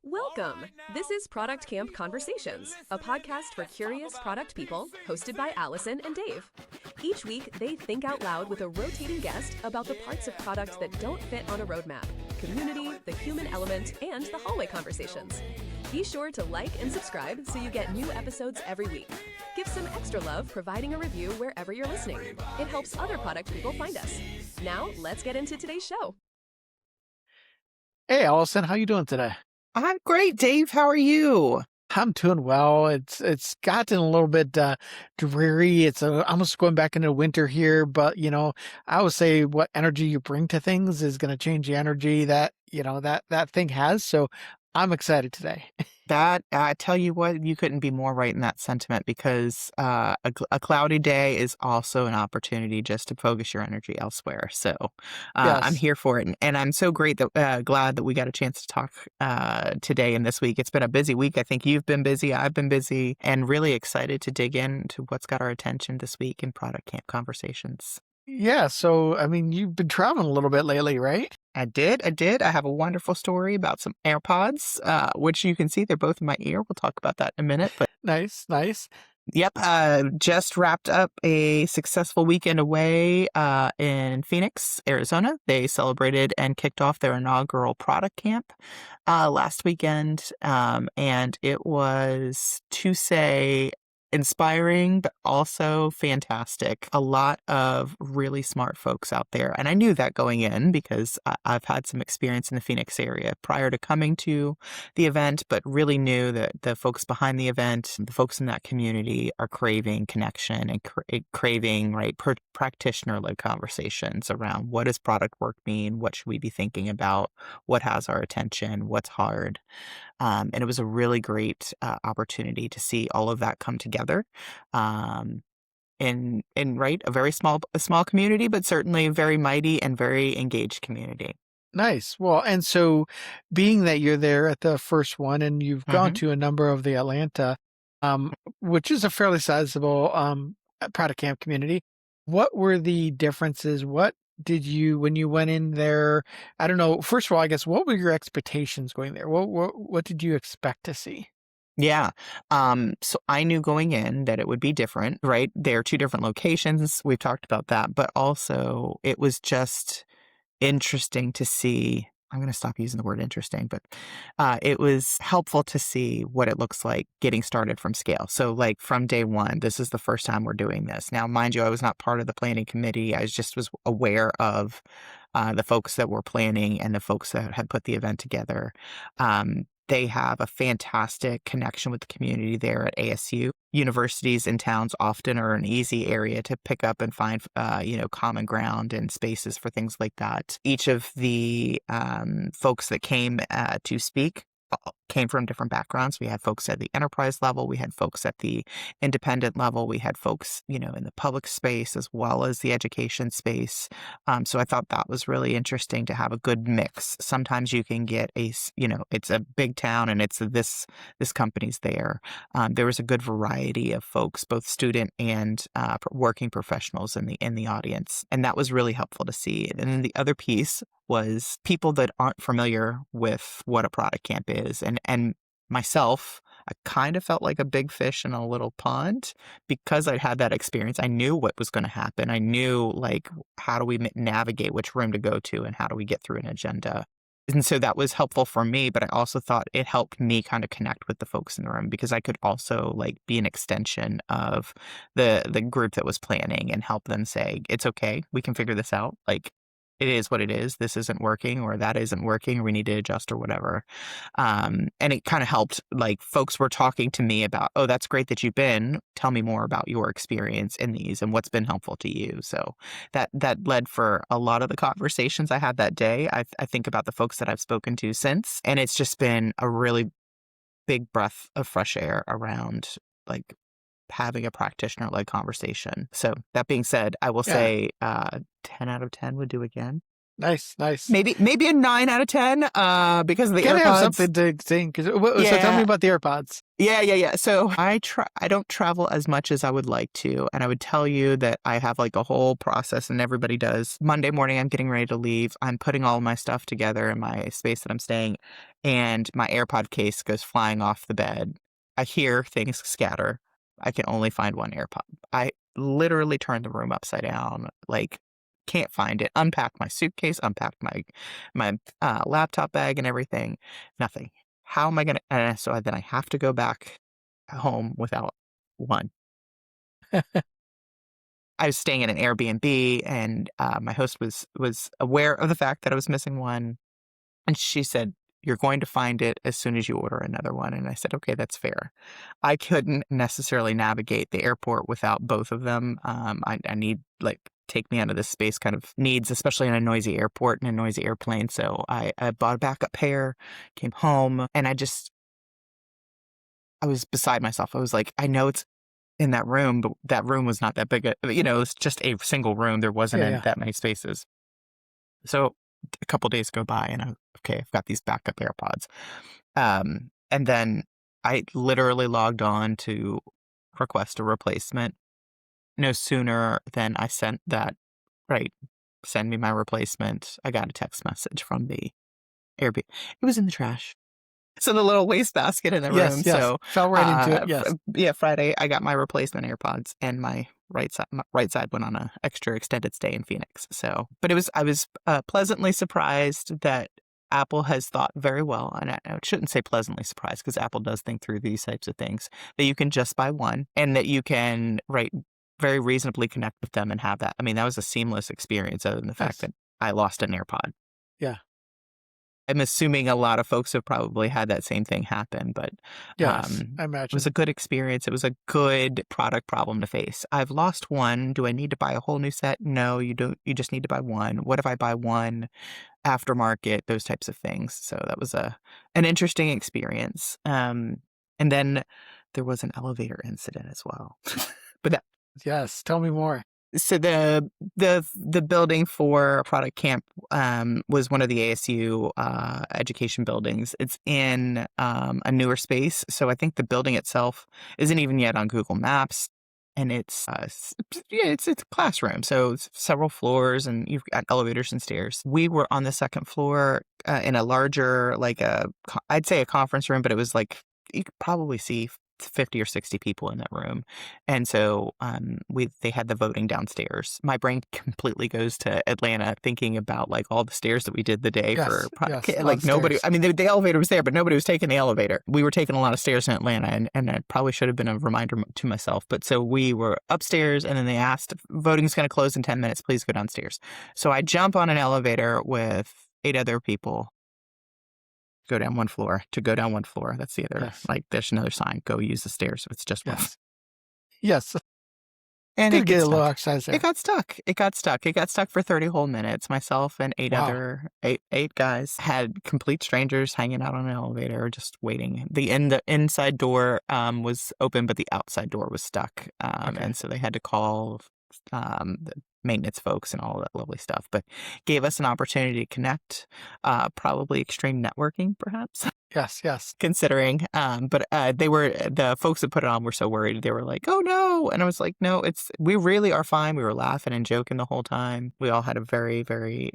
Welcome! This is Product Camp Conversations, a podcast for curious product people hosted by Allison and Dave. Each week, they think out loud with a rotating guest about the parts of product that don't fit on a roadmap, community, the human element, and the hallway conversations. Be sure to like and subscribe so you get new episodes every week. Give some extra love providing a review wherever you're listening. It helps other product people find us. Now, let's get into today's show. Hey, Allison, how you doing today? I'm great, Dave. How are you? I'm doing well. It's gotten a little bit dreary. It's almost going back into winter here, but I always say what energy you bring to things is going to change the energy that that thing has. So I'm excited today. That I tell you what, you couldn't be more right in that sentiment because a cloudy day is also an opportunity just to focus your energy elsewhere. So I'm Yes. here for it, and I'm so glad that we got a chance to talk today and this week. It's been a busy week. I think you've been busy, I've been busy, and really excited to dig into what's got our attention this week in Product Camp Conversations. Yeah. So, I mean, you've been traveling a little bit lately, right? I did. I have a wonderful story about some AirPods, which you can see they're both in my ear. We'll talk about that in a minute. But Nice, nice. yep, just wrapped up a successful weekend away in Phoenix, Arizona. They celebrated and kicked off their inaugural product camp last weekend. And it was, to say, inspiring, but also fantastic. A lot of really smart folks out there. And I knew that going in because I've had some experience in the Phoenix area prior to coming to the event, but really knew that the folks behind the event, the folks in that community are craving connection and craving, right, practitioner-led conversations around what does product work mean? What should we be thinking about? What has our attention? What's hard? And it was a really great opportunity to see all of that come together. In right, a small community, but certainly a very mighty and very engaged community. Nice. Well, and so being that you're there at the first one and you've gone hmm to a number of the Atlanta, which is a fairly sizable product camp community, what were the differences? What did you, when you went in there, I don't know, first of all, I guess, what were your expectations going there? What did you expect to see? Yeah. So I knew going in that it would be different, right? They're two different locations. We've talked about that, but also it was just interesting to see. I'm going to stop using the word interesting, but it was helpful to see what it looks like getting started from scale. So like from day one, this is the first time we're doing this. Now, mind you, I was not part of the planning committee. I just was aware of the folks that were planning and the folks that had put the event together. They have a fantastic connection with the community there at ASU. Universities and towns often are an easy area to pick up and find, common ground and spaces for things like that. Each of the folks that came to speak came from different backgrounds. We had folks at the enterprise level. We had folks at the independent level. We had folks, in the public space as well as the education space. So I thought that was really interesting to have a good mix. Sometimes you can get it's a big town and it's this company's there. There was a good variety of folks, both student and working professionals in the audience. And that was really helpful to see. And then the other piece was people that aren't familiar with what a product camp is. And myself, I kind of felt like a big fish in a little pond because I'd had that experience. I knew what was going to happen. I knew, like, how do we navigate which room to go to and how do we get through an agenda. And so that was helpful for me, but I also thought it helped me kind of connect with the folks in the room because I could also be an extension of the group that was planning and help them say, it's okay, we can figure this out. It is what it is. This isn't working or that isn't working or we need to adjust or whatever. And it kind of helped, folks were talking to me about, oh, that's great that you've been. Tell me more about your experience in these and what's been helpful to you. So that led for a lot of the conversations I had that day. I think about the folks that I've spoken to since, and it's just been a really big breath of fresh air around having a practitioner-led conversation. So that being said, I will Yeah. say 10 out of 10 would do again. Nice. Maybe a 9 out of 10 because of the Gotta have AirPods. something to sing. So tell me about the AirPods. Yeah. So I don't travel as much as I would like to. And I would tell you that I have like a whole process, and everybody does. Monday morning, I'm getting ready to leave. I'm putting all my stuff together in my space that I'm staying, and my AirPod case goes flying off the bed. I hear things scatter. I can only find one AirPod. I literally turned the room upside down, like can't find it. Unpacked my suitcase, unpacked my laptop bag and everything. Nothing. How am I going to? So then I have to go back home without one. I was staying in an Airbnb, and my host was aware of the fact that I was missing one, and she said, "You're going to find it as soon as you order another one." And I said, "Okay, that's fair." I couldn't necessarily navigate the airport without both of them. I need take me out of this space kind of needs, especially in a noisy airport and a noisy airplane. So I bought a backup pair, came home, and I was beside myself. I was like, I know it's in that room, but that room was not that big. It was just a single room. There wasn't that many spaces. So a couple days go by, and I've got these backup AirPods. And then I literally logged on to request a replacement. No sooner than I sent that, send me my replacement, I got a text message from the Airbnb. It was in the trash. It's in the little wastebasket in the room. Yes. So fell right into it. Yes. Friday I got my replacement AirPods, and my right side went on a extra extended stay in Phoenix. So, but I was pleasantly surprised that Apple has thought very well, and I shouldn't say pleasantly surprised because Apple does think through these types of things, that you can just buy one and that you can very reasonably connect with them and have that. I mean, that was a seamless experience, other than the fact that I lost an AirPod. Yeah. I'm assuming a lot of folks have probably had that same thing happen, but yes, I imagine. It was a good experience. It was a good product problem to face. I've lost one. Do I need to buy a whole new set? No, you don't. You just need to buy one. What if I buy one aftermarket? Those types of things. So that was an interesting experience. And then there was an elevator incident as well. But yes, tell me more. So the building for Product Camp was one of the ASU education buildings. It's in a newer space, so I think the building itself isn't even yet on Google Maps. And it's a classroom, so it's several floors, and you've got elevators and stairs. We were on the second floor in a larger, I'd say a conference room, but it was like you could probably see 50 or 60 people in that room. And so they had the voting downstairs. My brain completely goes to Atlanta thinking about all the stairs that we did the day for nobody. I mean, the elevator was there, but nobody was taking the elevator. We were taking a lot of stairs in Atlanta, and it probably should have been a reminder to myself. But so we were upstairs, and then they asked, voting's going to close in 10 minutes. Please go downstairs. So I jump on an elevator with 8 other people. Go down one floor. That's the other. Yes. There's another sign. Go use the stairs. It's just one. Yes. And it get a little exercise there. It got stuck. It got stuck for 30 whole minutes. Myself and 8 eight guys had complete strangers hanging out on an elevator, just waiting. The inside door was open, but the outside door was stuck. And so they had to call the maintenance folks and all that lovely stuff, but gave us an opportunity to connect, probably extreme networking, perhaps. Yes. Considering, but the folks that put it on were so worried. They were like, "Oh no!" And I was like, "No, we really are fine." We were laughing and joking the whole time. We all had a very, very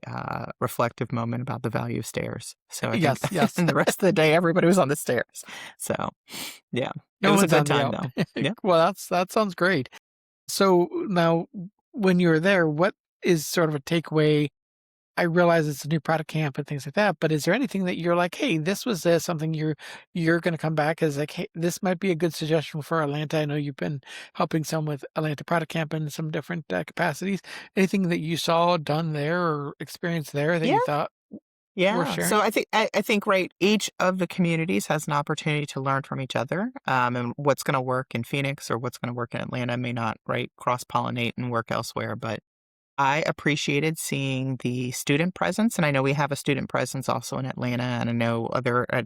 reflective moment about the value of stairs. So I think yes. and the rest of the day, everybody was on the stairs. So yeah, it was a good time though. Yeah. Well, that sounds great. So now, when you were there, what is sort of a takeaway? I realize it's a new product camp and things like that, but is there anything that you're like, hey, this was something you're going to come back as like, hey, this might be a good suggestion for Atlanta? I know you've been helping some with Atlanta Product Camp in some different capacities. Anything that you saw done there or experienced there that you thought? Yeah. So I think each of the communities has an opportunity to learn from each other. And what's going to work in Phoenix or what's going to work in Atlanta may not cross-pollinate and work elsewhere. But I appreciated seeing the student presence, and I know we have a student presence also in Atlanta, and I know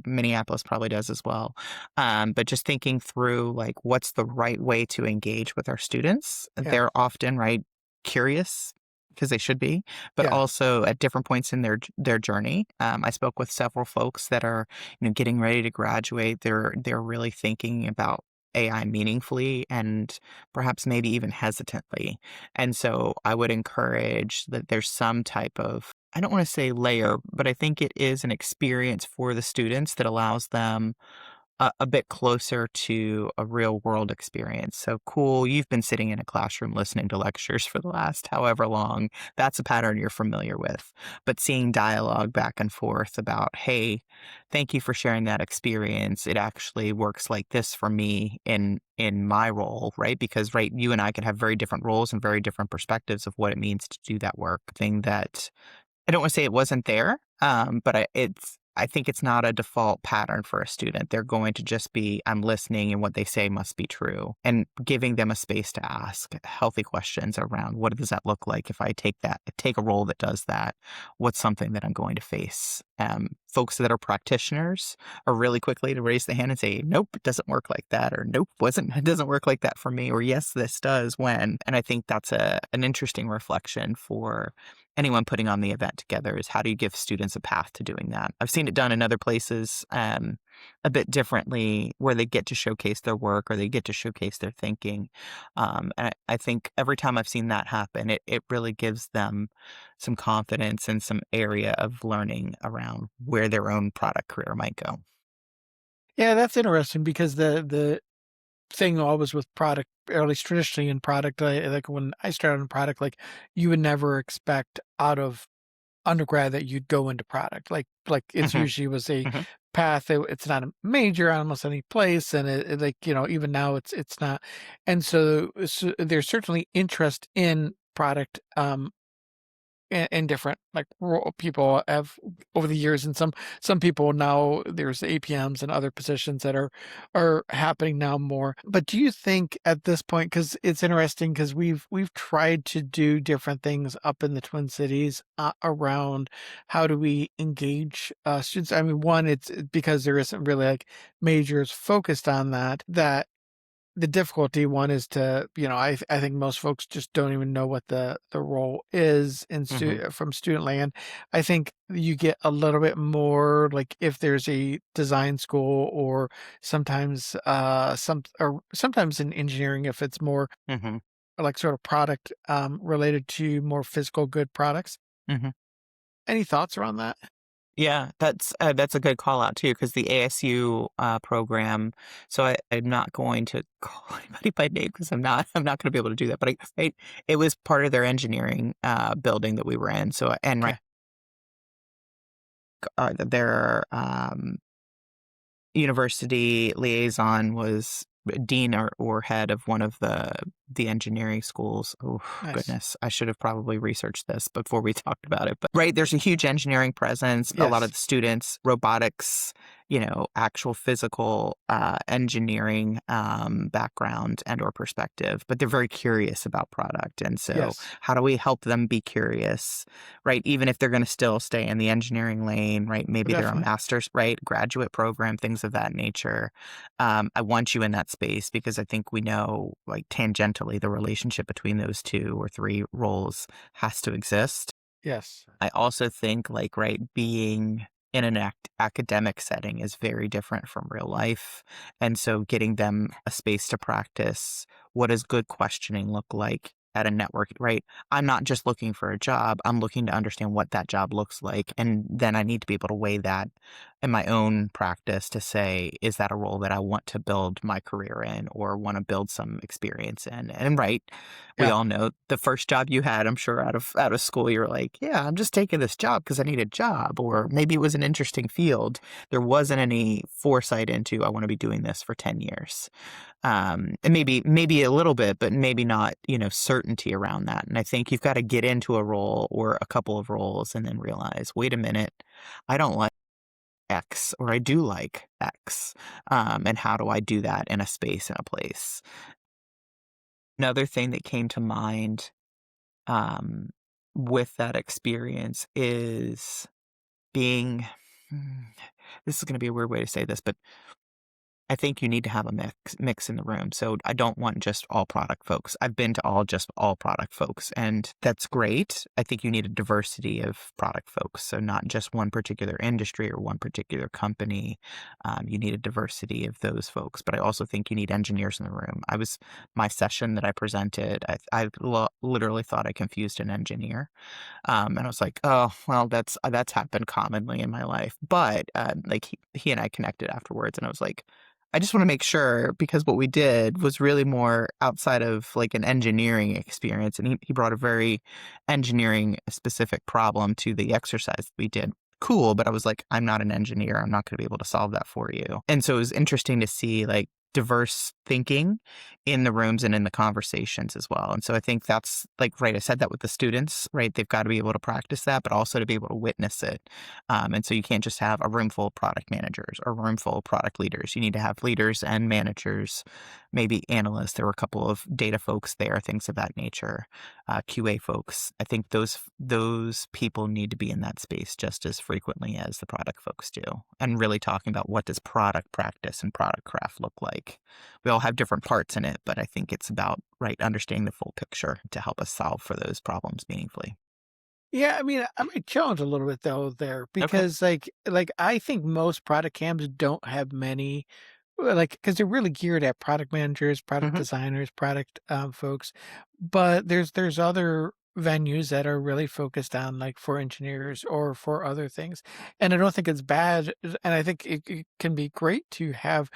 Minneapolis probably does as well. But just thinking through what's the right way to engage with our students. They're often curious because they should be, but Yeah. also at different points in their journey. I spoke with several folks that are, getting ready to graduate. They're really thinking about AI meaningfully and perhaps maybe even hesitantly. And so I would encourage that there's some type of, I don't want to say layer, but I think it is an experience for the students that allows them a bit closer to a real world experience. So cool. You've been sitting in a classroom listening to lectures for the last however long. That's a pattern you're familiar with. But seeing dialogue back and forth about, hey, thank you for sharing that experience. It actually works like this for me in my role, right? Because right, you and I can have very different roles and very different perspectives of what it means to do that work. Thing that I don't want to say it wasn't there, but I think it's not a default pattern for a student. They're going to just be, I'm listening and what they say must be true, and giving them a space to ask healthy questions around what does that look like if I take a role that does that? What's something that I'm going to face? Folks that are practitioners are really quickly to raise the hand and say, nope, it doesn't work like that, or nope, it doesn't work like that for me, or yes, this does when. And I think that's an interesting reflection for anyone putting on the event together is how do you give students a path to doing that? I've seen it done in other places a bit differently where they get to showcase their work or they get to showcase their thinking. And I think every time I've seen that happen, it really gives them some confidence and some area of learning around where their own product career might go. Yeah, that's interesting because the thing always with product, or at least traditionally in product, like when I started in product, like you would never expect out of undergrad that you'd go into product. Like it's Hmm. usually was a Hmm. path. It's not a major almost any place, and like even now it's not. And so there's certainly interest in product. And different like people have over the years, and some people now there's APMs and other positions that are happening now more. But do you think at this point, because it's interesting, because we've tried to do different things up in the Twin Cities around how do we engage students. I mean, one, it's because there isn't really like majors focused on that the difficulty one is to, I think most folks just don't even know what the role is in Hmm. from student land. I think you get a little bit more like if there's a design school, or sometimes sometimes in engineering if it's more Hmm. like sort of product related to more physical good products. Hmm. Any thoughts around that? Yeah, that's a good call out too, because the ASU program. So I'm not going to call anybody by name because I'm not going to be able to do that. But it was part of their engineering building that we were in. So and right, Okay. their university liaison was dean or head of one of the engineering schools. Oh Nice. goodness, I should have probably researched this before we talked about it. But right, there's a huge engineering presence. A lot of Yes. the students, robotics, actual physical engineering background and or perspective, but they're very curious about product. And so, Yes. how do we help them be curious? Right, even if they're going to still stay in the engineering lane, right? Maybe they're a Definitely. master's, right, graduate program, things of that nature. I want you in that space because I think we know, like tangentially, the relationship between those two or three roles has to exist. Yes. I also think, like, right, being in an academic setting is very different from real life. And so getting them a space to practice what does good questioning look like at a network, right? I'm not just looking for a job, I'm looking to understand what that job looks like. And then I need to be able to weigh that in my own practice to say, is that a role that I want to build my career in or want to build some experience in? And right, we Yeah. all know the first job you had, I'm sure out of school, you're like, yeah, I'm just taking this job because I need a job, or maybe it was an interesting field. There wasn't any foresight into I want to be doing this for 10 years. And maybe a little bit, but maybe not, certainty around that. And I think you've got to get into a role or a couple of roles and then realize, wait a minute, I don't like X or I do like X. And how do I do that in a space and a place? Another thing that came to mind um, with that experience is being, hmm, this is going to be a weird way to say this, but I think you need to have a mix in the room. So I don't want just all product folks. I've been to all product folks, and that's great. I think you need a diversity of product folks. So not just one particular industry or one particular company. You need a diversity of those folks. But I also think you need engineers in the room. My session that I presented, I literally thought I confused an engineer. And I was like, oh, well, that's happened commonly in my life. But like he and I connected afterwards, and I was like, I just want to make sure, because what we did was really more outside of like an engineering experience. And he brought a very engineering specific problem to the exercise we did. Cool. But I was like, I'm not an engineer. I'm not going to be able to solve that for you. And so it was interesting to see like diverse thinking in the rooms and in the conversations as well. And so I think that's like, right, I said that with the students, right? They've got to be able to practice that, but also to be able to witness it. And so you can't just have a room full of product managers or a room full of product leaders. You need to have leaders and managers, maybe analysts. There were a couple of data folks there, things of that nature, QA folks. I think those people need to be in that space just as frequently as the product folks do, and really talking about what does product practice and product craft look like. We all have different parts in it, but I think it's about, right, understanding the full picture to help us solve for those problems meaningfully. Yeah, I mean, I might challenge a little bit though there Okay. because like I think most product camps don't have many like because they're really geared at product managers, product Hmm. designers, product folks. But there's other venues that are really focused on like for engineers or for other things. And I don't think it's bad, and I think it can be great to have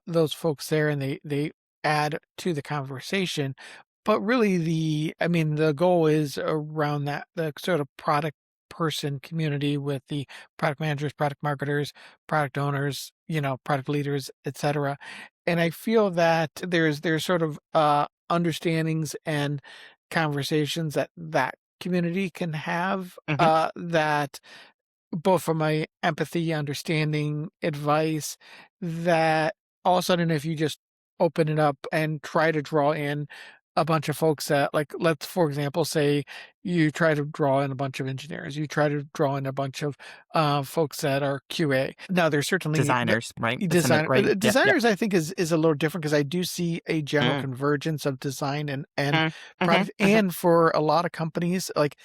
those folks there and they add to the conversation. But really I mean, the goal is around that, the sort of product person community with the product managers, product marketers, product owners, product leaders, etc. And I feel that there's sort of understandings and conversations that community can have Hmm. that both from my empathy, understanding, advice, that all of a sudden, if you just open it up and try to draw in a bunch of folks that, like, let's, for example, say you try to draw in a bunch of engineers, you try to draw in a bunch of folks that are QA. Now, there's certainly Designers, right? That's in it, right? Yep. Yep. designers, I think, is a little different because I do see a general Mm, convergence of design and mm, mhm, product. mhm, And for a lot of companies, like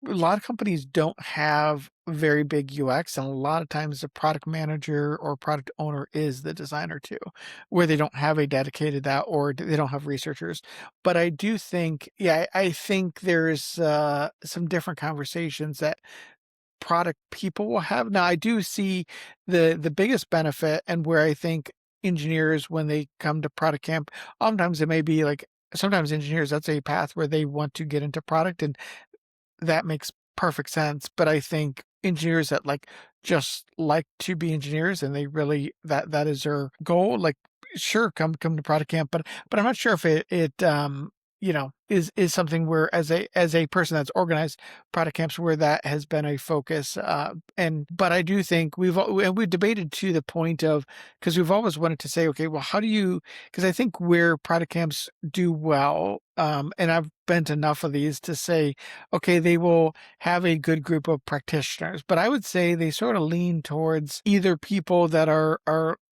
a lot of companies don't have very big UX, and a lot of times the product manager or product owner is the designer too, where they don't have a dedicated that or they don't have researchers. But I do think, yeah, I think there's some different conversations that product people will have. Now, I do see the biggest benefit, and where I think engineers, when they come to product camp, oftentimes it may be like sometimes engineers, that's a path where they want to get into product, and that makes perfect sense. But I think engineers that just like to be engineers and they really that is their goal, like sure, come to product camp. But I'm not sure if is something where as a person that's organized product camps where that has been a focus. And but I do think we've debated to the point of, because we've always wanted to say, okay, well, how do you, because I think where product camps do well, and I've been to enough of these to say, okay, they will have a good group of practitioners, but I would say they sort of lean towards either people that are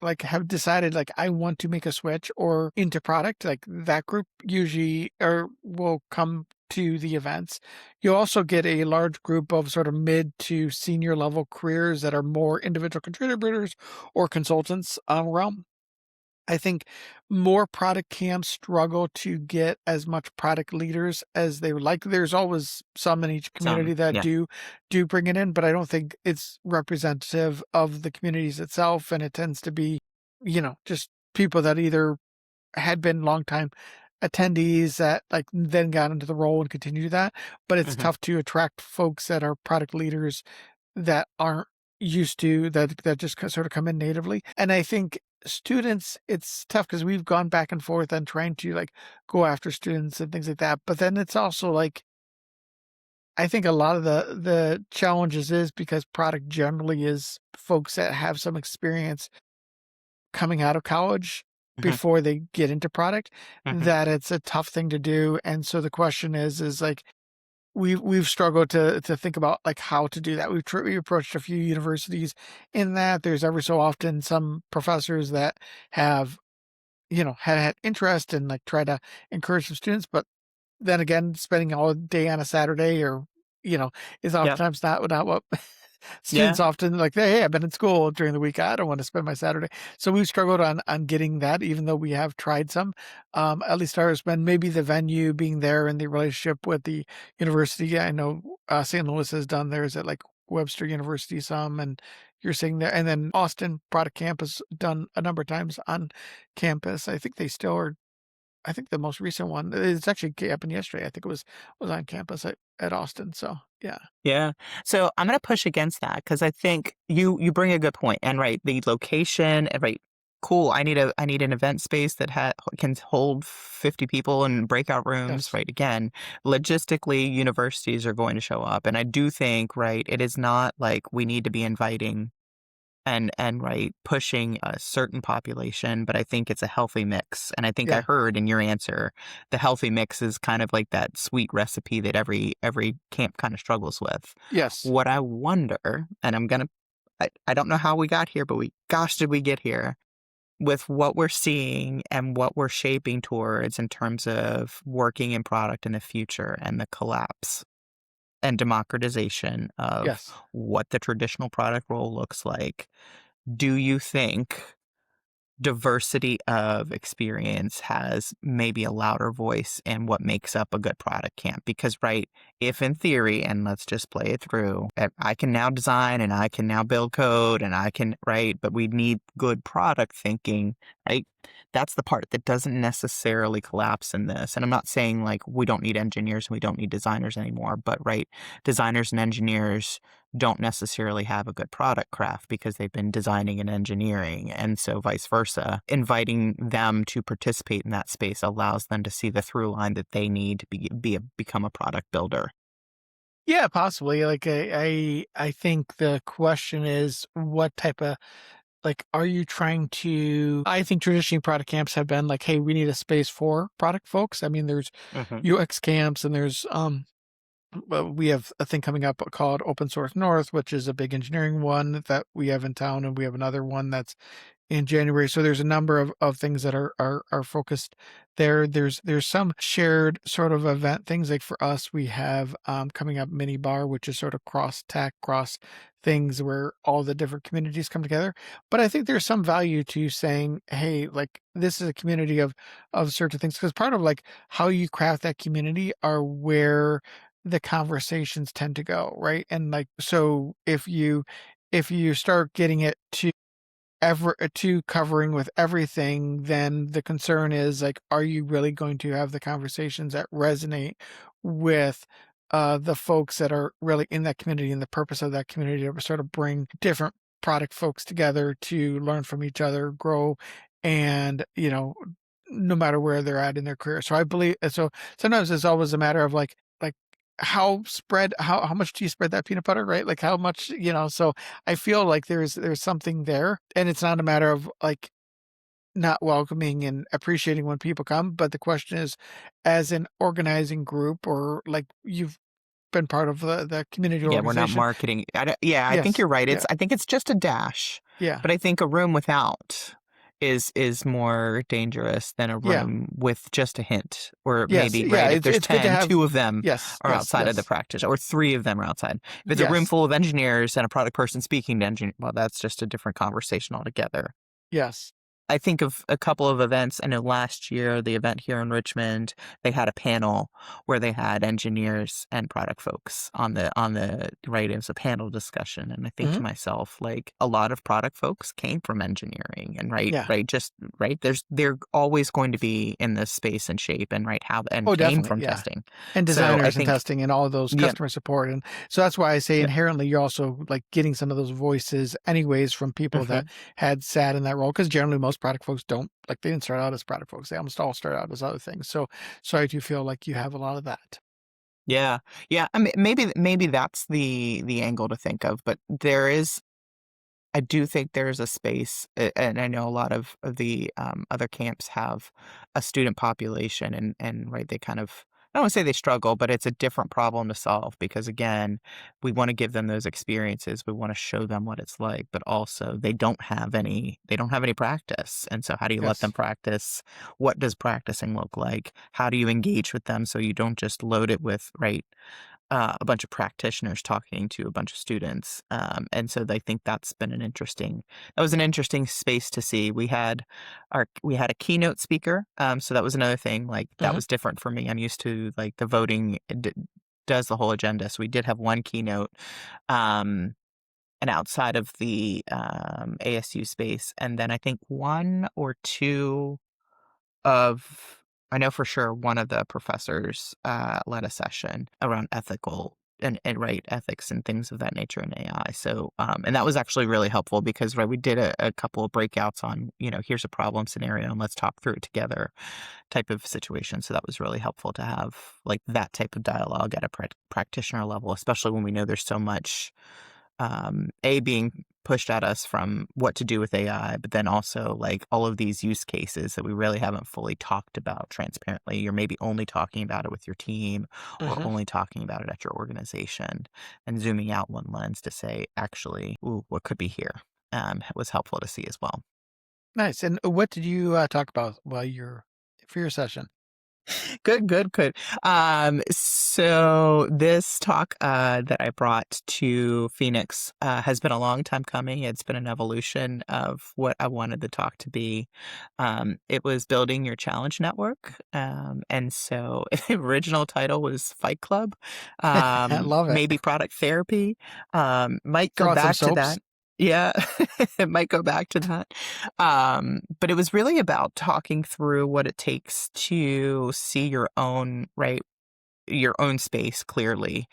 like have decided like I want to make a switch or into product. Like that group usually or will come to the events. You also get a large group of sort of mid to senior level careers that are more individual contributors or consultants realm. I think more product camps struggle to get as much product leaders as they would like. There's always some in each community that yeah. do bring it in, but I don't think it's representative of the communities itself. And it tends to be, just people that either had been longtime attendees that like then got into the role and continue that. But it's Mhm. tough to attract folks that are product leaders that aren't used to that just sort of come in natively. And I think students, it's tough because we've gone back and forth on trying to like go after students and things like that. But then it's also like I think a lot of the challenges is because product generally is folks that have some experience coming out of college Mhm. before they get into product, Mhm. that it's a tough thing to do. And so the question is like we've struggled to think about like how to do that. We approached a few universities in that. There's every so often some professors that have, had interest and like try to encourage some students, but then again, spending all day on a Saturday or, you know, is Yeah. oftentimes not what Yeah. students often like. Hey, I've been in school during the week. I don't want to spend my Saturday. So we've struggled on getting that, even though we have tried some. At least ours been maybe the venue being there and the relationship with the university. I know St. Louis has done theirs at like Webster University some, and you're saying there, and then Austin Product Camp has done a number of times on campus. I think they still are. I think the most recent one, it's actually happened yesterday. I think it was on campus at Austin. So yeah. Yeah. So I'm going to push against that because I think you bring a good point. And right, the location, and right, cool. I need an event space that can hold 50 people in breakout rooms. Yes. Right. Again, logistically, universities are going to show up, and I do think right, it is not like we need to be inviting and right pushing a certain population, but I think it's a healthy mix. And I think I Yeah. heard in your answer the healthy mix is kind of like that sweet recipe that every camp kind of struggles with. Yes. What I wonder, and I don't know how we got here, but gosh, did we get here with what we're seeing and what we're shaping towards in terms of working in product in the future and the collapse and democratization of Yes. what the traditional product role looks like. Do you think diversity of experience has maybe a louder voice in what makes up a good product camp? Because, right, if in theory, and let's just play it through, I can now design and I can now build code and I can, right, but we need good product thinking, right? That's the part that doesn't necessarily collapse in this. And I'm not saying like we don't need engineers and we don't need designers anymore, but right, designers and engineers don't necessarily have a good product craft because they've been designing and engineering. And so vice versa, inviting them to participate in that space allows them to see the through line that they need to become a product builder. Yeah, possibly. Like I think the question is what type of like are you trying to I think traditionally product camps have been like, hey, we need a space for product folks. I mean, there's Hmm. UX camps and there's well, we have a thing coming up called Open Source North, which is a big engineering one that we have in town, and we have another one that's in January. So there's a number of things that are focused there. There's some shared sort of event things. Like for us, we have coming up mini bar, which is sort of cross tech, cross things where all the different communities come together. But I think there's some value to saying, hey, like this is a community of certain things, because part of like how you craft that community are where the conversations tend to go, right? And like so if you start getting it to covering with everything, then the concern is like, are you really going to have the conversations that resonate with the folks that are really in that community and the purpose of that community to sort of bring different product folks together to learn from each other, grow, and no matter where they're at in their career. So I believe so sometimes it's always a matter of like how much do you spread that peanut butter, right? Like how much, so I feel like there's something there, and it's not a matter of like not welcoming and appreciating when people come, but the question is, as an organizing group or like you've been part of the community Yeah, we're not organization. marketing. I think Yes. you're right. Yeah. I think it's just a dash, Yeah. but I think a room without is more dangerous than a Yeah. room with just a hint, or Yes. maybe Yeah. right. If there's It's good to 10, have. 2 of them Yes. are Yes. outside of the Yes. practice, or 3 of them are outside. If it's a room Yes. full of engineers and a product person speaking to engineers, well, that's just a different conversation altogether. Yes. I think of a couple of events. I know last year, the event here in Richmond, they had a panel where they had engineers and product folks on the right. It was a panel discussion. And I think to Hmm. myself, like a lot of product folks came from engineering and Yeah. just right. They're always going to be in this space and shape and right how and Oh, came definitely. from Yeah. testing. And So I designers and think, testing and all of those yeah, customer support. And so that's why I say yeah. inherently you're also like getting some of those voices anyways from people that Mhm. had sat in that role. Cause generally most product folks don't like, they didn't start out as product folks. They almost all start out as other things. So I do feel like you have a lot of that. Yeah. Yeah. I mean, maybe that's the angle to think of, but I do think there's a space, and I know a lot of the other camps have a student population, and right, they kind of I don't want to say they struggle, but it's a different problem to solve because again, we want to give them those experiences. We want to show them what it's like, but also they don't have any practice. And so how do you let them Yes. practice? What does practicing look like? How do you engage with them so you don't just load it with, right, a bunch of practitioners talking to a bunch of students. And so I think that was an interesting space to see. We had a keynote speaker. So that was another thing, like that Hmm. was different for me. I'm used to like the voting does the whole agenda. So we did have one keynote, um, and outside of the ASU space. And then I think one or two of I know for sure one of the professors led a session around ethical and right ethics and things of that nature in AI. So and that was actually really helpful because right we did a couple of breakouts on here's a problem scenario and let's talk through it together type of situation. So that was really helpful to have like that type of dialogue at a practitioner level, especially when we know there's so much being pushed at us from what to do with AI, but then also like all of these use cases that we really haven't fully talked about transparently. You're maybe only talking about it with your team or Hmm. only talking about it at your organization and zooming out one lens to say, actually, ooh, what could be here? Was helpful to see as well. Nice. And what did you talk about while you're for your session? Good, good, good. So this talk that I brought to Phoenix has been a long time coming. It's been an evolution of what I wanted the talk to be. It was building your challenge network, and so the original title was Fight Club, I love it. maybe product therapy. Might go Throw out some back to soaps. that. Yeah, it might go back to that. But it was really about talking through what it takes to see your own, right, your own space clearly.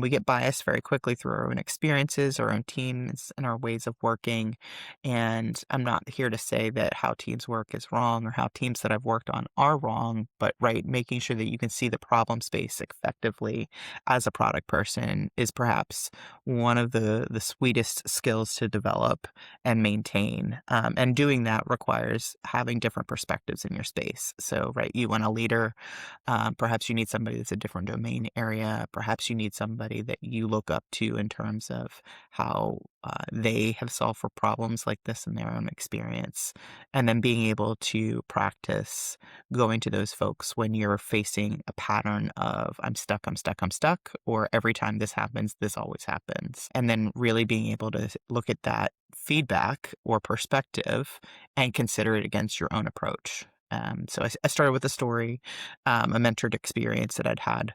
We get biased very quickly through our own experiences, our own teams, and our ways of working. And I'm not here to say that how teams work is wrong or how teams that I've worked on are wrong, but right, making sure that you can see the problem space effectively as a product person is perhaps one of the sweetest skills to develop and maintain. And doing that requires having different perspectives in your space. So, right, you want a leader, perhaps you need somebody that's a different domain area. Perhaps you need somebody that you look up to in terms of how they have solved for problems like this in their own experience. And then being able to practice going to those folks when you're facing a pattern of I'm stuck, I'm stuck, I'm stuck, or every time this happens, this always happens. And then really being able to look at that feedback or perspective and consider it against your own approach. So I started with a story, a mentored experience that I'd had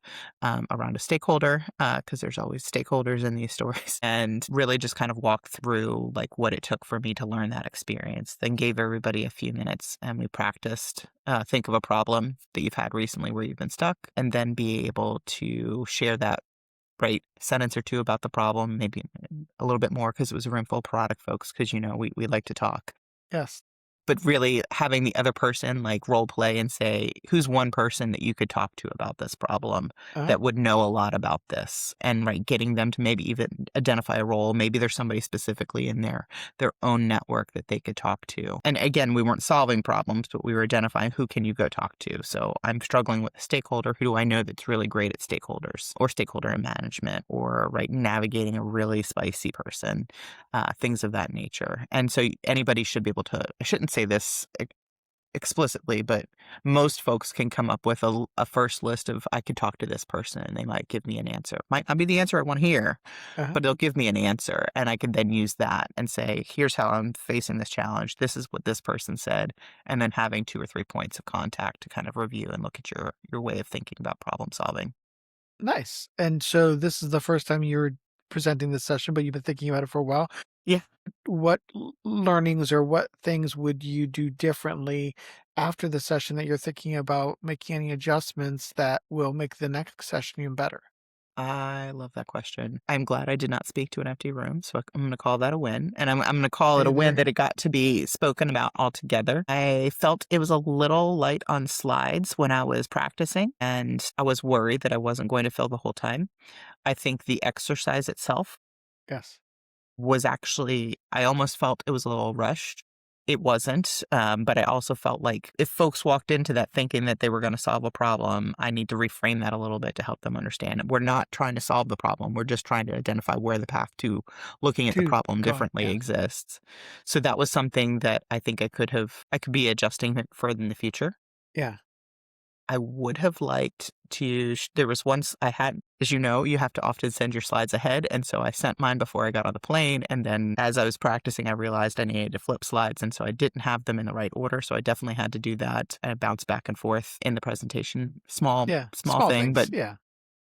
around a stakeholder, because there's always stakeholders in these stories, and really just kind of walked through like what it took for me to learn that experience. Then gave everybody a few minutes and we practiced. Think of a problem that you've had recently where you've been stuck, and then be able to share that right sentence or two about the problem, maybe a little bit more because it was a room full of product folks, because we like to talk, Yes. but really having the other person like role play and say, who's one person that you could talk to about this problem Uh-huh. that would know a lot about this? And right, getting them to maybe even identify a role. Maybe there's somebody specifically in their own network that they could talk to. And again, we weren't solving problems, but we were identifying who can you go talk to. So I'm struggling with a stakeholder. Who do I know that's really great at stakeholders or stakeholder management or right navigating a really spicy person, things of that nature. And so anybody should be able to, I shouldn't say this explicitly, but most folks can come up with a first list of, I could talk to this person and they might give me an answer. Might not be the answer I want to hear, Uh-huh. but they'll give me an answer. And I could then use that and say, here's how I'm facing this challenge. This is what this person said. And then having 2 or 3 points of contact to kind of review and look at your way of thinking about problem solving. Nice. And so this is the first time you're presenting this session, but you've been thinking about it for a while. Yeah. What learnings or what things would you do differently after the session that you're thinking about making any adjustments that will make the next session even better? I love that question. I'm glad I did not speak to an empty room, so I'm going to call that a win. And I'm going to call it Hey a win there. that it got to be spoken about altogether. I felt it was a little light on slides when I was practicing, and I was worried that I wasn't going to fill the whole time. I think the exercise itself Yes. was actually, I almost felt it was a little rushed. It wasn't, but I also felt like if folks walked into that thinking that they were going to solve a problem, I need to reframe that a little bit to help them understand. We're not trying to solve the problem. We're just trying to identify where the path to looking at the To problem going, differently yeah. exists. So that was something that I think I could be adjusting it further in the future. Yeah. I would have liked to, there was once I had, as you know, you have to often send your slides ahead. And so I sent mine before I got on the plane. And then as I was practicing, I realized I needed to flip slides. And so I didn't have them in the right order. So I definitely had to do that. And I bounced back and forth in the presentation. Small Yeah. small thing, Things. but Yeah.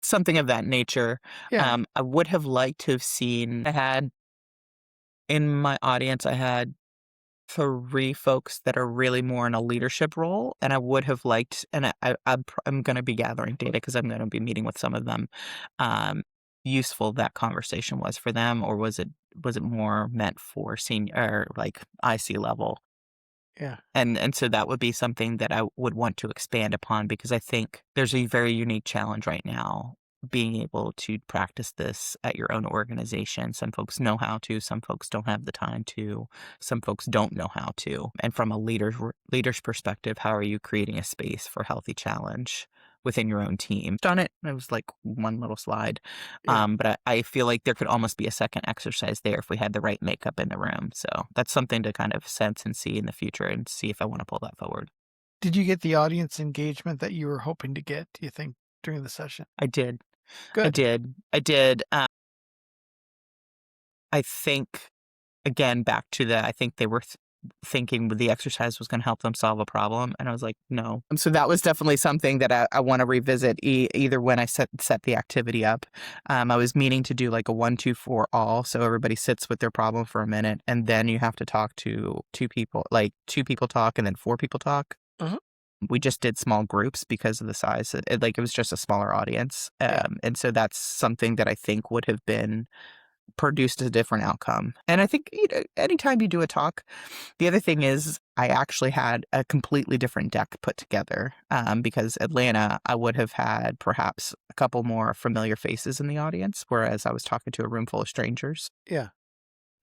something of that nature. Yeah. I would have liked to have seen, I had in my audience, I had 3 folks that are really more in a leadership role, and I would have liked, and I'm going to be gathering data because I'm going to be meeting with some of them. Um, Useful that conversation was for them, or was it more meant for senior or like IC level? Yeah. And so that would be something that I would want to expand upon because I think there's a very unique challenge right now being able to practice this at your own organization. Some folks know how to, some folks don't have the time to, some folks don't know how to. And from a leader's perspective, how are you creating a space for healthy challenge within your own team? Done it. It was like one little slide. Yeah. But I feel like there could almost be a second exercise there if we had the right makeup in the room. So that's something to kind of sense and see in the future and see if I want to pull that forward. Did you get the audience engagement that you were hoping to get, do you think, during the session? I did. I Good. did. I did. I think, again, back to I think they were thinking the exercise was going to help them solve a problem. And I was like, no. So that was definitely something that I want to revisit either when I set the activity up. I was meaning to do like a 1, 2, 4 all. So everybody sits with their problem for a minute. And then you have to talk to 2 people, like 2 people talk and then 4 people talk. Uh-huh. We just did small groups because of the size. It was just a smaller audience. Yeah. And so that's something that I think would have been produced a different outcome. And I think anytime you do a talk, the other thing is I actually had a completely different deck put together because Atlanta, I would have had perhaps a couple more familiar faces in the audience, whereas I was talking to a room full of strangers. Yeah.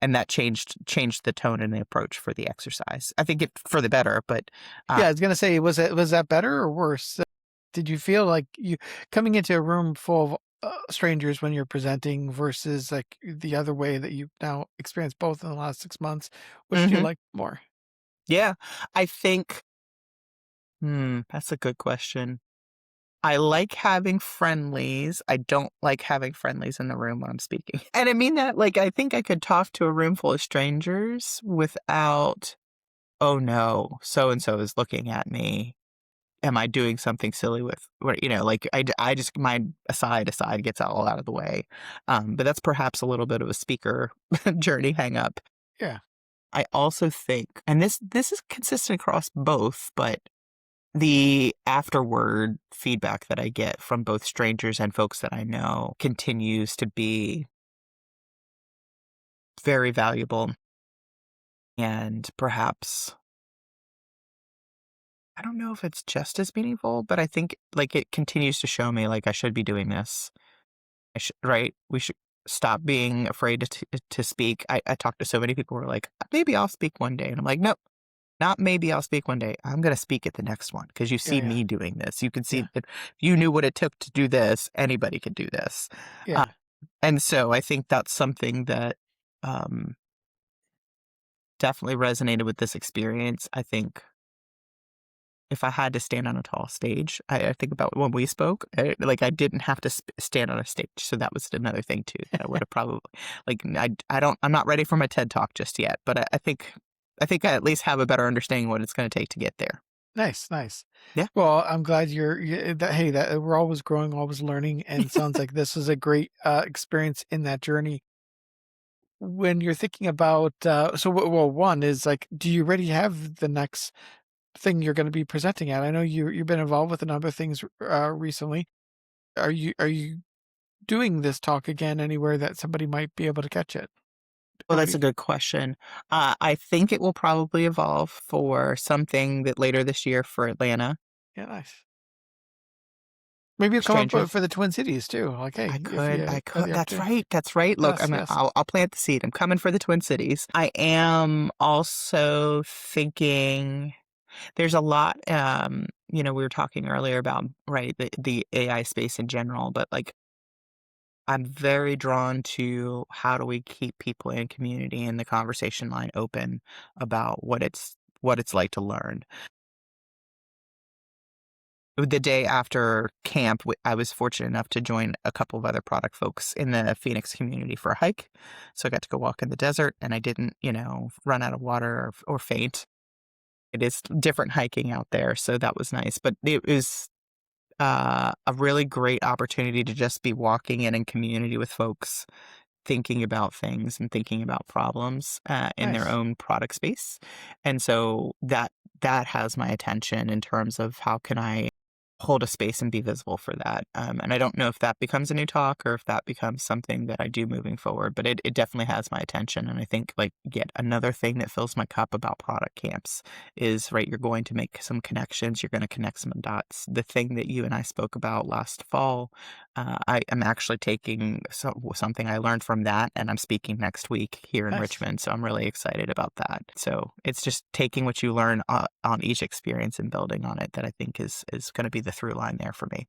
And that changed the tone and the approach for the exercise. I think it for the better, but Yeah, I was gonna say, was that better or worse? Did you feel like you coming into a room full of strangers when you're presenting versus like the other way that you've now experienced both in the last 6 months? Which do you Mhm. like more? Yeah, I think that's a good question. I like having friendlies. I don't like having friendlies in the room when I'm speaking. And I mean that, like, I think I could talk to a room full of strangers without, oh no, so and so is looking at me. Am I doing something silly with, like I just, my aside gets all out of the way. But that's perhaps a little bit of a speaker journey hang up. Yeah. I also think, and this is consistent across both, but the afterward feedback that I get from both strangers and folks that I know continues to be very valuable. And perhaps, I don't know if it's just as meaningful, but I think like it continues to show me like I should be doing this. Right? We should stop being afraid to speak. I talk to so many people who are like, maybe I'll speak one day. And I'm like, nope. Not maybe I'll speak one day. I'm going to speak at the next one because you Yeah. see Yeah. me doing this. You can see Yeah. that if you knew what it took to do this, anybody could do this. Yeah. And so I think that's something that definitely resonated with this experience. I think if I had to stand on a tall stage, I think about when we spoke, like I didn't have to stand on a stage. So that was another thing too that I would have probably like, I'm not ready for my TED talk just yet, but I think I at least have a better understanding what it's going to take to get there. Nice, nice. Yeah. Well, I'm glad that we're always growing, always learning, and sounds like this is a great experience in that journey. When you're thinking about, well, one is like, do you already have the next thing you're going to be presenting at? I know you've been involved with a number of things recently. Are you doing this talk again anywhere that somebody might be able to catch it? Well, that's a good question. I think it will probably evolve for something that later this year for Atlanta. Yeah, nice. Maybe you'll come up strangers. for the Twin Cities too. Like, hey, I if could, you I have could. the That's opportunity. right. That's right. Look, Yes, yes. I'll plant the seed. I'm coming for the Twin Cities. I am also thinking there's a lot, we were talking earlier about, right, the AI space in general, but like I'm very drawn to how do we keep people in community and the conversation line open about what it's like to learn. The day after camp, I was fortunate enough to join a couple of other product folks in the Phoenix community for a hike. So I got to go walk in the desert and I didn't, run out of water or faint. It is different hiking out there. So that was nice. But it was a really great opportunity to just be walking in community with folks thinking about things and thinking about problems in their Nice. own product space. And so that has my attention in terms of how can I hold a space and be visible for that. And I don't know if that becomes a new talk or if that becomes something that I do moving forward, but it definitely has my attention. And I think like yet another thing that fills my cup about product camps is, right, you're going to make some connections. You're going to connect some dots. The thing that you and I spoke about last fall, I am actually taking something I learned from that and I'm speaking next week here in Nice. Richmond. So I'm really excited about that. So it's just taking what you learn on each experience and building on it that I think is going to be the through line there for me.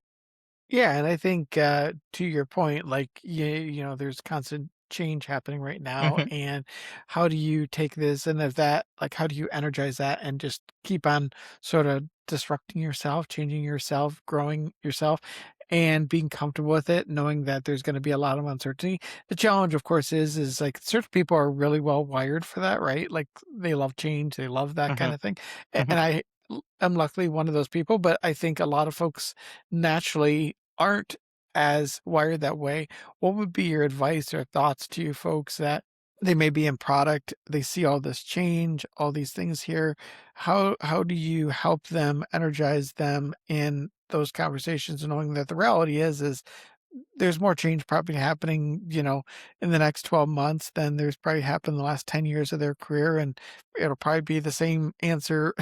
Yeah, and I think to your point, like there's constant change happening right now, Hmm. and how do you take this and if that, like, how do you energize that and just keep on sort of disrupting yourself, changing yourself, growing yourself, and being comfortable with it, knowing that there's going to be a lot of uncertainty. The challenge, of course, is like certain people are really well wired for that, right? Like they love change, they love that Hmm. kind of thing, Hmm. and I'm luckily one of those people, but I think a lot of folks naturally aren't as wired that way. What would be your advice or thoughts to folks that they may be in product, they see all this change, all these things here. How do you help them, energize them in those conversations, knowing that the reality is there's more change probably happening, in the next 12 months than there's probably happened in the last 10 years of their career. And it'll probably be the same answer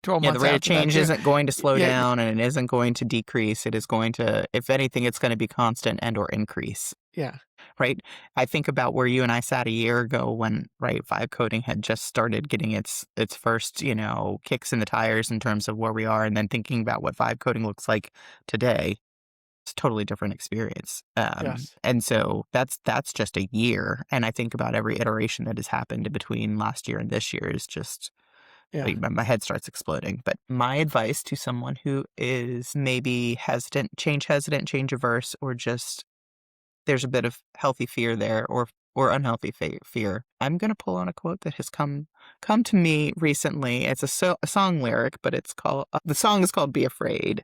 12 Yeah, the months rate of after that change too. isn't going to slow Yeah, down and it isn't going to decrease. It is going to, if anything, it's going to be constant and or increase. yeah, Right. I think about where you and I sat a year ago when, right, vibe coding had just started getting its first, kicks in the tires in terms of where we are, and then thinking about what vibe coding looks like today. It's a totally different experience. yes, And so that's just a year. And I think about every iteration that has happened in between last year and this year is just yeah, like my head starts exploding. But my advice to someone who is maybe hesitant, change averse, or just there's a bit of healthy fear there or unhealthy fear. I'm going to pull on a quote that has come to me recently. It's a song lyric, but it's called the song is called "Be Afraid."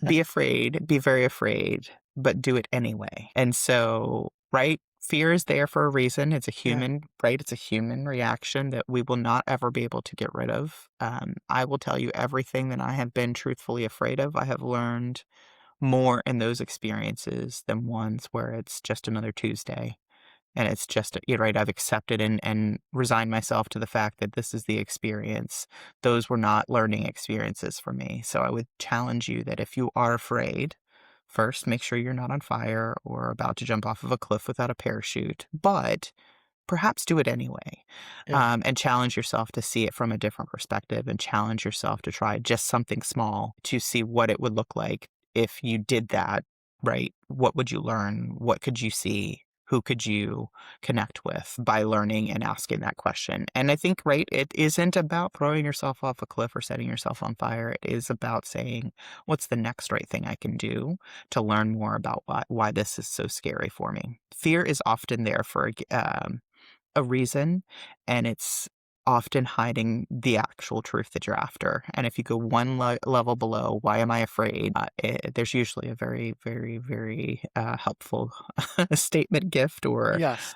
Be afraid, be very afraid, but do it anyway. And so, right, fear is there for a reason. It's a yeah, human, right? It's a human reaction that we will not ever be able to get rid of. I will tell you everything that I have been truthfully afraid of. I have learned more in those experiences than ones where it's just another Tuesday. And it's just, you're right, I've accepted and resigned myself to the fact that this is the experience. Those were not learning experiences for me. So I would challenge you that if you are afraid, first, make sure you're not on fire or about to jump off of a cliff without a parachute, but perhaps do it anyway. yeah, And challenge yourself to see it from a different perspective and challenge yourself to try just something small to see what it would look like if you did that, right? What would you learn? What could you see? Who could you connect with by learning and asking that question? And I think, right, it isn't about throwing yourself off a cliff or setting yourself on fire. It is about saying, what's the next right thing I can do to learn more about why this is so scary for me? Fear is often there for a reason, and it's often hiding the actual truth that you're after. And if you go one level below, why am I afraid? There's usually a very, very, very helpful statement, gift, or yes.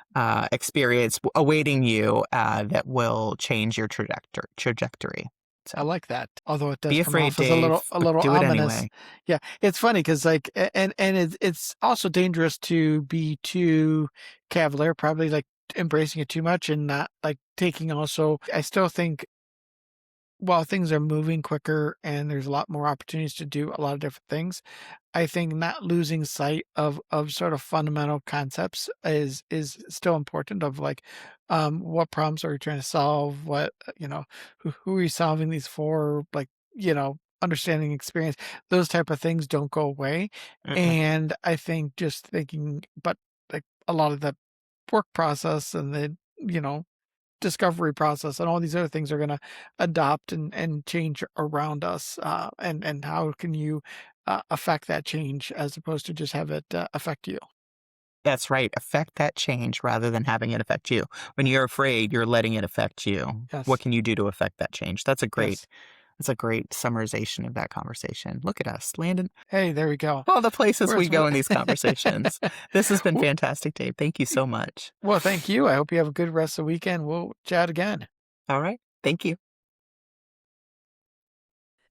experience awaiting you that will change your trajectory. I So like that. Although it does be come afraid, off as Dave, a but little do it ominous. anyway. Yeah, it's funny because like, and it's also dangerous to be too cavalier, probably like embracing it too much and not like taking also. I still think while things are moving quicker and there's a lot more opportunities to do a lot of different things, I think not losing sight of sort of fundamental concepts is still important of like, what problems are you trying to solve? What, who are you solving these for? Like, understanding experience, those type of things don't go away. Mm-mm. And I think just thinking, but like a lot of the work process and the, you know, discovery process and all these other things are going to adopt and change around us. And how can you affect that change as opposed to just have it affect you? That's right. Affect that change rather than having it affect you. When you're afraid, you're letting it affect you. What Yes. can you do to affect that change? Yes. That's a great summarization of that conversation. Look at us, landing Hey, there we go. all the places we Where's go in these conversations. This has been Well, fantastic, Dave. Thank you so much. well, thank you. I hope you have a good rest of the weekend. We'll chat again. All right. Thank you.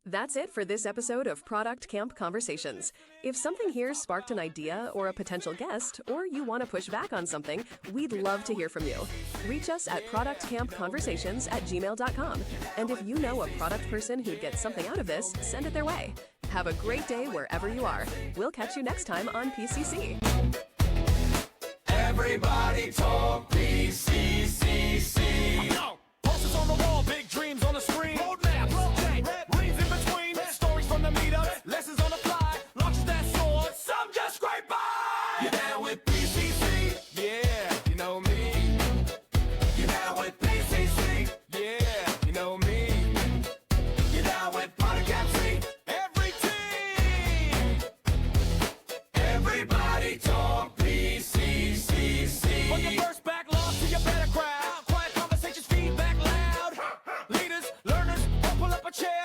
That's it for this episode of Product Camp Conversations. If something here sparked an idea or a potential guest, or you want to push back on something, we'd love to hear from you. Reach us at productcampconversations@gmail.com. And if you know a product person who'd get something out of this, send it their way. Have a great day wherever you are. We'll catch you next time on PCC. Everybody talk PCCC. Posters on the wall, big dreams on the screen. Roadmap, rings in between. Stories from the meetups, lessons on the fly. Launches that soar, some just scrape by. You're down with PCC, yeah, you know me. You're down with PCC, yeah, you know me. You're down with ProductCamp. Every team. Everybody talk PCCC. From your first backlog to your better crowd. Quiet conversations, feedback loud. Leaders, learners, pull up a chair.